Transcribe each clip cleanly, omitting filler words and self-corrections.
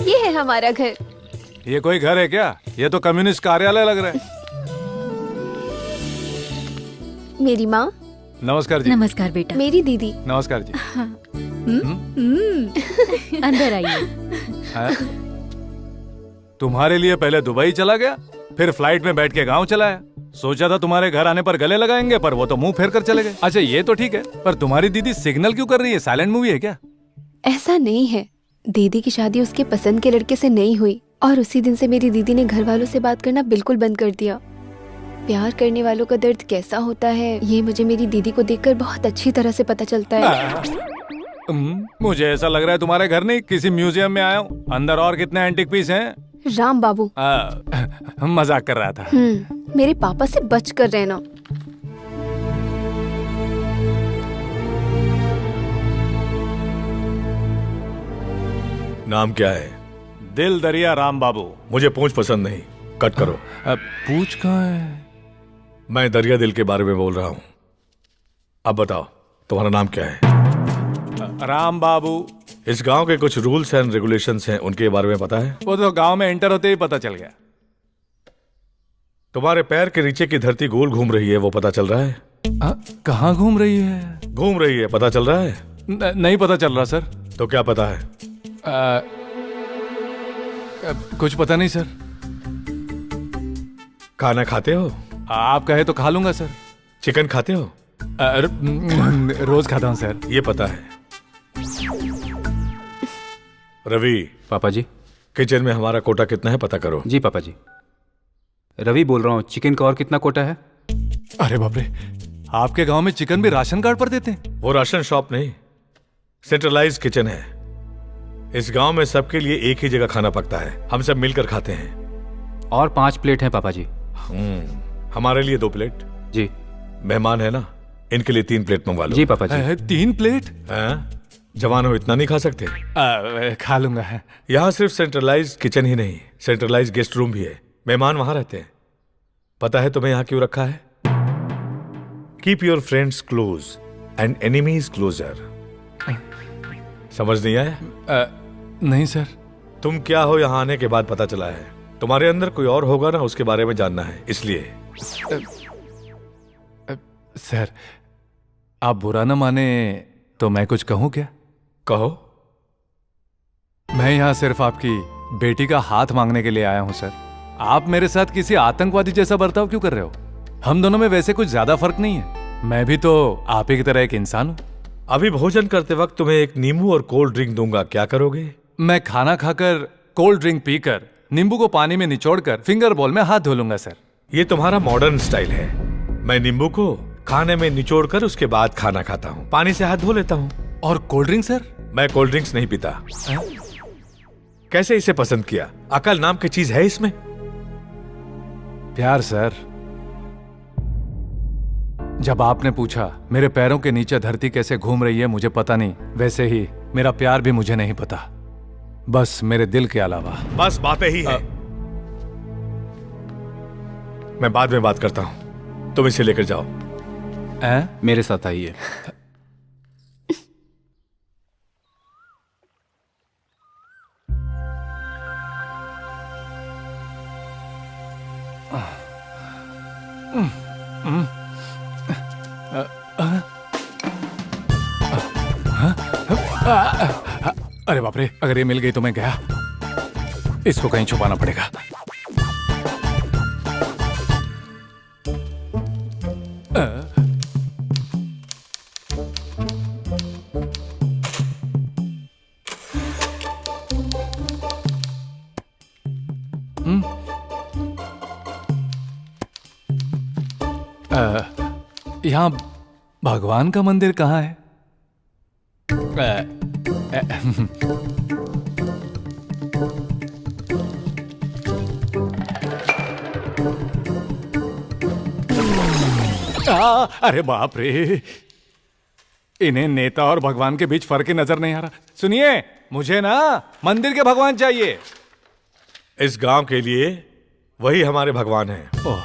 ये है हमारा घर। ये कोई घर है क्या? ये तो कम्युनिस्ट कार्यालय लग रहा है। मेरी माँ। नमस्कार जी। नमस्कार बेटा। मेरी दीदी। नमस्कार जी। अंदर आइए। हाँ? तुम्हारे लिए पहले दुबई चला गया, फिर फ्लाइट में बैठ के गांव चला आया। सोचा था तुम्हारे घर आने पर गले लगाएंगे, पर वो तो मुंह फेर कर चले गए। अच्छा ये तो ठीक है, पर तुम्हारी दीदी सिग्नल क्यों कर रही है? साइलेंट मूवी है क्या? ऐसा नहीं है, दीदी की शादी उसके पसंद के लड़के से नहीं हुई और उसी दिन से मेरी दीदी ने घर वालों से बात करना बिल्कुल बंद कर दिया। प्यार करने वालों का दर्द कैसा होता है ये मुझे मेरी दीदी को देखकर बहुत अच्छी तरह से पता चलता है। मुझे ऐसा लग रहा है तुम्हारे घर नहीं, किसी म्यूजियम में आया हूँ। अंदर और कितने एंटिक पीस हैं? राम बाबू। मजाक कर रहा था। मेरे पापा से बच कर रहना। नाम क्या है? दिल दरिया राम बाबू। मुझे पूंछ पसंद नहीं, कट करो। पूछ कहाँ है? मैं दरिया दिल के बारे में बोल रहा हूँ। अब बताओ तुम्हारा नाम क्या है? राम बाबू। इस गांव के कुछ रूल्स एंड रेगुलेशंस हैं, उनके बारे में पता है? वो तो गांव में एंटर होते ही पता चल गया। तुम्हारे पैर के नीचे की धरती गोल घूम रही है, वो पता चल रहा है? कहाँ घूम रही है? घूम रही है, पता चल रहा है? नहीं पता चल रहा सर। तो क्या पता है? कुछ पता नहीं सर। खाना खाते हो? आप कहे तो खा लूंगा सर। चिकन खाते हो? रोज खाता हूँ सर। ये पता है। रवि। पापा जी। किचन में हमारा कोटा कितना है पता करो। जी पापा जी। रवि बोल रहा हूँ, चिकन का और कितना कोटा है? अरे बाप रे, आपके गांव में चिकन भी राशन कार्ड पर देते हैं? वो राशन शॉप नहीं, सेंट्रलाइज किचन है। इस गांव में सबके लिए एक ही जगह खाना पकता है, हम सब मिलकर खाते हैं। और 5 प्लेट हैं पापा जी। हमारे लिए 2 प्लेट। जी। मेहमान है ना, इनके लिए 3 प्लेट मंगवा लो। जी पापा जी। 3 प्लेट? जवान हो, इतना नहीं खा सकते? खा लूंगा। यहाँ सिर्फ सेंट्रलाइज किचन ही नहीं, सेंट्रलाइज गेस्ट रूम भी है। मेहमान वहां रहते हैं। पता है तुम्हें यहाँ क्यों रखा है? Keep your friends close and enemies closer. समझ नहीं आया? नहीं सर। तुम क्या हो यहाँ आने के बाद पता चला है। तुम्हारे अंदर कोई और होगा ना, उसके बारे में जानना है, इसलिए। सर आप बुरा ना माने तो मैं कुछ कहूं क्या? कहो। मैं यहाँ सिर्फ आपकी बेटी का हाथ मांगने के लिए आया हूं सर। आप मेरे साथ किसी आतंकवादी जैसा बर्ताव क्यों कर रहे हो? हम दोनों में वैसे कुछ ज्यादा फर्क नहीं है। मैं भी तो आप ही की तरह एक इंसान हूं। अभी भोजन करते वक्त तुम्हें एक नींबू और कोल्ड ड्रिंक दूंगा, क्या करोगे? मैं खाना खाकर कोल्ड ड्रिंक पीकर नींबू को पानी में निचोड़कर फिंगर बॉल में हाथ धो लूंगा सर। ये तुम्हारा मॉडर्न स्टाइल है। मैं नींबू को खाने में निचोड़कर उसके बाद खाना खाता हूँ, पानी से हाथ धो लेता हूँ। और कोल्ड ड्रिंक सर? मैं कोल्ड ड्रिंक्स नहीं पीता। कैसे इसे पसंद किया? अकल नाम की चीज है इसमें? प्यार सर। जब आपने पूछा मेरे पैरों के नीचे धरती कैसे घूम रही है मुझे पता नहीं, वैसे ही मेरा प्यार भी मुझे नहीं पता, बस मेरे दिल के अलावा। बस बातें ही है। मैं बाद में बात करता हूं, तुम इसे लेकर जाओ। मेरे साथ आइए। अरे बाप रे, अगर ये मिल गई तो मैं गया। इसको कहीं छुपाना पड़ेगा। यहाँ भगवान का मंदिर कहाँ है? अरे बाप रे, इन्हें नेता और भगवान के बीच फर्क ही नजर नहीं आ रहा। सुनिए, मुझे ना मंदिर के भगवान चाहिए। इस गांव के लिए वही हमारे भगवान हैं। ओह,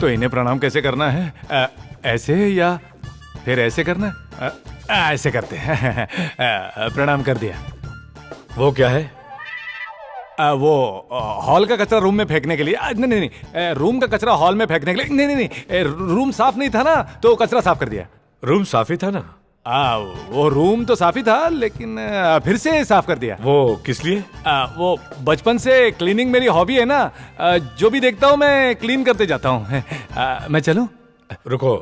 तो इन्हें प्रणाम कैसे करना है? ऐसे या फिर ऐसे करना है? ऐसे करते हैं। प्रणाम कर दिया। वो क्या है? वो हॉल का कचरा रूम में फेंकने के लिए नहीं नहीं नहीं, रूम का कचरा हॉल में फेंकने के लिए नहीं नहीं नहीं, रूम साफ नहीं था ना तो कचरा साफ कर दिया। रूम साफ ही था ना? वो रूम तो साफ ही था लेकिन फिर से साफ कर दिया। वो किस लिए? वो बचपन से क्लीनिंग मेरी हॉबी है ना, जो भी देखता हूँ मैं क्लीन करते जाता हूँ। मैं चलूं? रुको,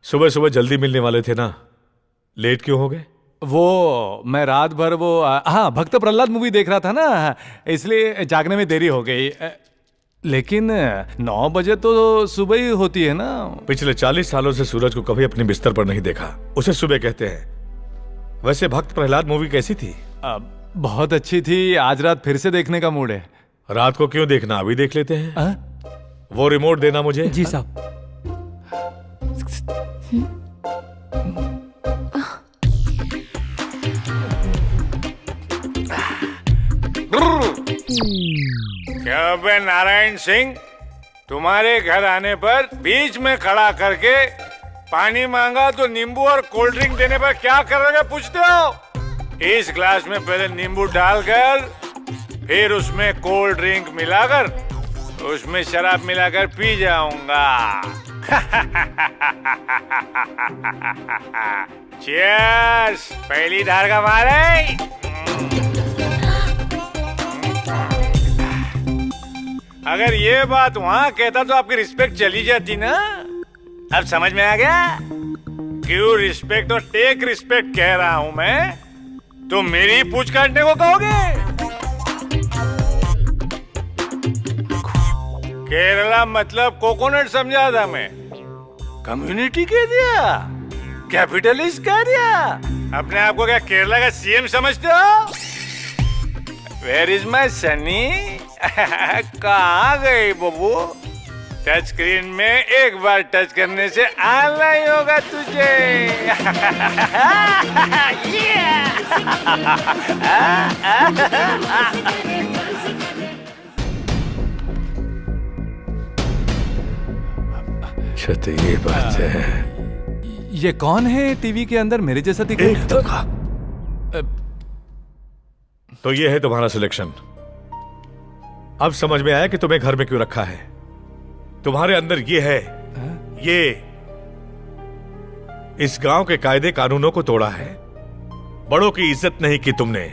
सुबह सुबह जल्दी मिलने वाले थे ना, लेट क्यों हो गए? वो मैं रात भर वो हाँ भक्त प्रहलाद मूवी देख रहा था ना, इसलिए जागने में देरी हो गई। लेकिन 9 बजे तो सुबह ही होती है ना। पिछले 40 सालों से सूरज को कभी अपने बिस्तर पर नहीं देखा, उसे सुबह कहते हैं। वैसे भक्त प्रहलाद मूवी कैसी थी? बहुत अच्छी थी, आज रात फिर से देखने का मूड है। रात को क्यों देखना, अभी देख लेते हैं। वो रिमोट देना मुझे। जी साहब। क्या बे नारायण सिंह, तुम्हारे घर आने पर बीच में खड़ा करके पानी मांगा तो नींबू और कोल्ड ड्रिंक देने पर क्या करोगे पूछते हो? इस ग्लास में पहले नींबू डालकर फिर उसमें कोल्ड ड्रिंक मिलाकर उसमें शराब मिलाकर पी जाऊंगा। चीयर्स, पहली धार का मारे। अगर ये बात वहां कहता तो आपकी रिस्पेक्ट चली जाती ना। अब समझ में आ गया क्यों रिस्पेक्ट और टेक रिस्पेक्ट कह रहा हूं मैं? तो मेरी पूछ काटने को कहोगे? केरला मतलब कोकोनट समझा था मैं, कम्युनिटी कह दिया, कैपिटलिस्ट कह दिया। अपने आप को क्या केरला का सीएम समझते हो? Where is my Sunny? कहाँ गई बबू? टच स्क्रीन में एक बार टच करने से आना ही होगा तुझे। अच्छा तो ये बात है। ये कौन है टीवी के अंदर मेरे जैसा दिख रहा है? तो ये है तुम्हारा सिलेक्शन। अब समझ में आया कि तुम्हें घर में क्यों रखा है। तुम्हारे अंदर ये है, ये इस गांव के कायदे कानूनों को तोड़ा है। बड़ों की इज्जत नहीं की तुमने।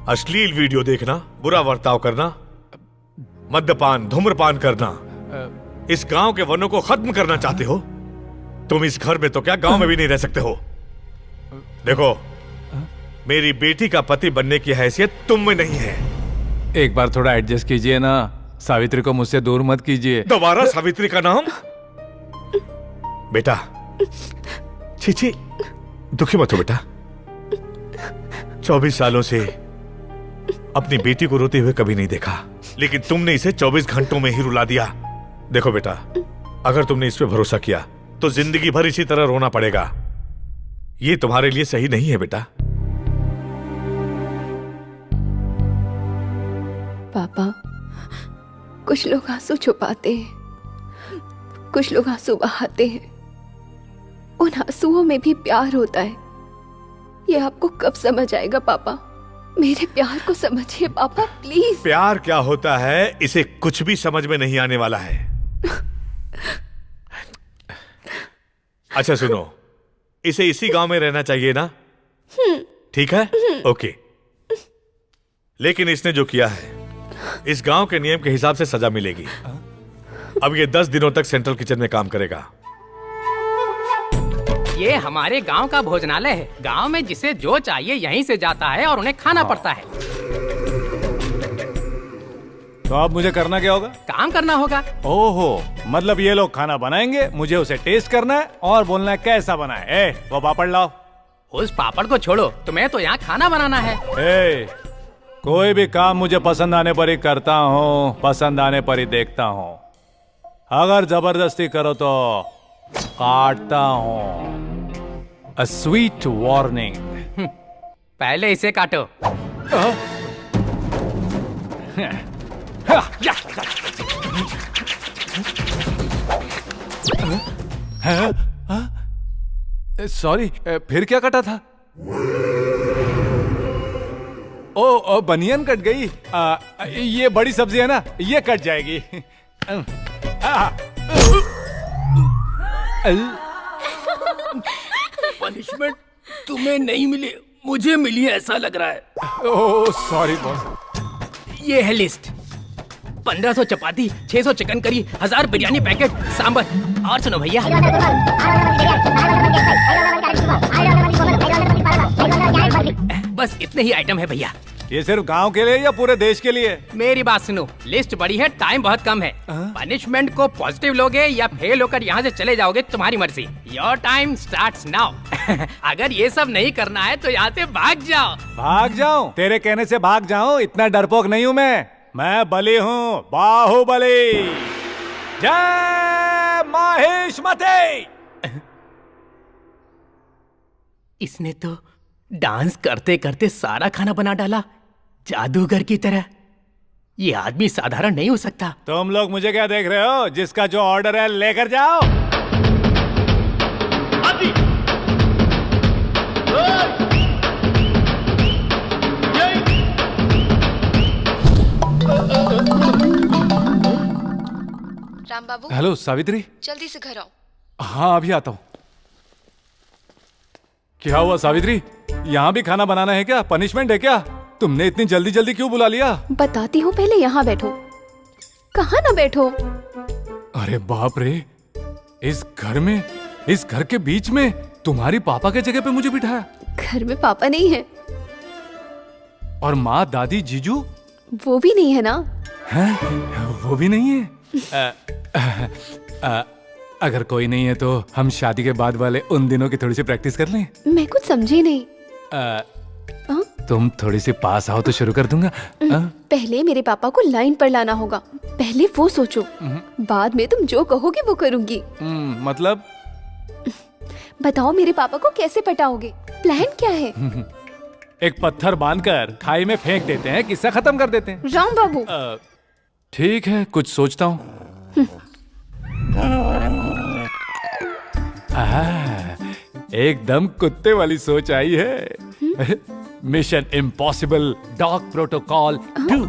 अश्लील वीडियो देखना, बुरा बर्ताव करना, मद्यपान, धूम्रपान करना, इस गांव के वनों को खत्म करना चाहते हो। तुम इस घर में तो क्या गांव में भी नहीं रह सकते हो। देखो, मेरी बेटी का पति बनने की हैसियत तुम में नहीं है। एक बार थोड़ा एडजस्ट कीजिए ना, सावित्री को मुझसे दूर मत कीजिए। दोबारा सावित्री का नाम? बेटा, छी, दुखी मत हो बेटा। 24 सालों से अपनी बेटी को रोते हुए कभी नहीं देखा, लेकिन तुमने इसे 24 घंटों में ही रुला दिया। देखो बेटा, अगर तुमने इस पे भरोसा किया तो जिंदगी भर इसी तरह रोना पड़ेगा। ये तुम्हारे लिए सही नहीं है बेटा। पापा, कुछ लोग आंसू छुपाते हैं, कुछ लोग आंसू बहाते हैं। उन आंसुओं में भी प्यार होता है। ये आपको कब समझ आएगा पापा? मेरे प्यार को समझिए पापा, प्लीज। प्यार क्या होता है इसे कुछ भी समझ में नहीं आने वाला है। अच्छा सुनो, इसे इसी गांव में रहना चाहिए ना? ठीक है, ओके। लेकिन इसने जो किया है, इस गांव के नियम के हिसाब से सजा मिलेगी। अब ये 10 दिनों तक सेंट्रल किचन में काम करेगा। ये हमारे गांव का भोजनालय है। गांव में जिसे जो चाहिए यहीं से जाता है और उन्हें खाना पड़ता है। तो अब मुझे करना क्या होगा? काम करना होगा। ओहो, मतलब ये लोग खाना बनाएंगे, मुझे उसे टेस्ट करना है और बोलना है कैसा बना है। वो पापड़ लाओ। उस पापड़ को छोड़ो, तुम्हें तो यहाँ खाना बनाना है। कोई भी काम मुझे पसंद आने पर ही करता हूँ, पसंद आने पर ही देखता हूँ। अगर जबरदस्ती करो तो काटता हूँ। A sweet warning. पहले इसे काटो। सॉरी, फिर क्या कटा था? ओ बनियन कट गई। ये बड़ी सब्जी है ना, ये कट जाएगी। पनिशमेंट तुम्हें नहीं मिली, मुझे मिली ऐसा लग रहा है। Oh sorry boss. ये है लिस्ट। 1500 चपाती, 600 chicken curry, 1000 biryani packet, sambar. और सुनो भैया, बस इतने ही आइटम है भैया। ये सिर्फ गांव के लिए या पूरे देश के लिए? मेरी बात सुनो, लिस्ट बड़ी है, टाइम बहुत कम है। पनिशमेंट को पॉजिटिव लोगे या फेल होकर यहाँ से चले जाओगे, तुम्हारी मर्जी। Your time starts now. अगर ये सब नहीं करना है तो यहाँ से भाग जाओ। भाग जाऊं? तेरे कहने से भाग जाऊं? इतना डरपोक नहीं हूं मैं बली हूं, बाहुबली। जय माहिष्मती। इसने तो डांस करते करते सारा खाना बना डाला, जादूगर की तरह। ये आदमी साधारण नहीं हो सकता। तुम लोग मुझे क्या देख रहे हो? जिसका जो ऑर्डर है लेकर जाओ। राम बाबू, हेलो सावित्री। जल्दी से घर आओ। हाँ अभी आता हूँ। क्या हुआ सावित्री? यहाँ भी खाना बनाना है क्या? पनिशमेंट है क्या? तुमने इतनी जल्दी जल्दी क्यों बुला लिया? बताती हूँ, पहले यहाँ बैठो। कहाँ ना बैठो? अरे बाप रे, इस घर में, इस घर के बीच में तुम्हारी पापा के जगह पे मुझे बिठाया। घर में पापा नहीं है। और माँ, दादी, जीजू? वो भी नहीं है ना। हैं? वो भी नहीं है। अगर कोई नहीं है तो हम शादी के बाद वाले उन दिनों की थोड़ी सी प्रैक्टिस कर लें। मैं कुछ समझी नहीं। तुम थोड़ी सी पास आओ तो शुरू कर दूंगा। पहले मेरे पापा को लाइन पर लाना होगा, पहले वो सोचो। बाद में तुम जो कहोगे वो करूंगी। मतलब? बताओ मेरे पापा को कैसे पटाओगे? प्लान क्या है? एक पत्थर बांधकर खाई में फेंक देते हैं, किस्सा खत्म कर देते हैं। राम बाबू, ठीक है, कुछ सोचता हूँ। एकदम कुत्ते वाली सोच आई है। Mission impossible, dog protocol 2।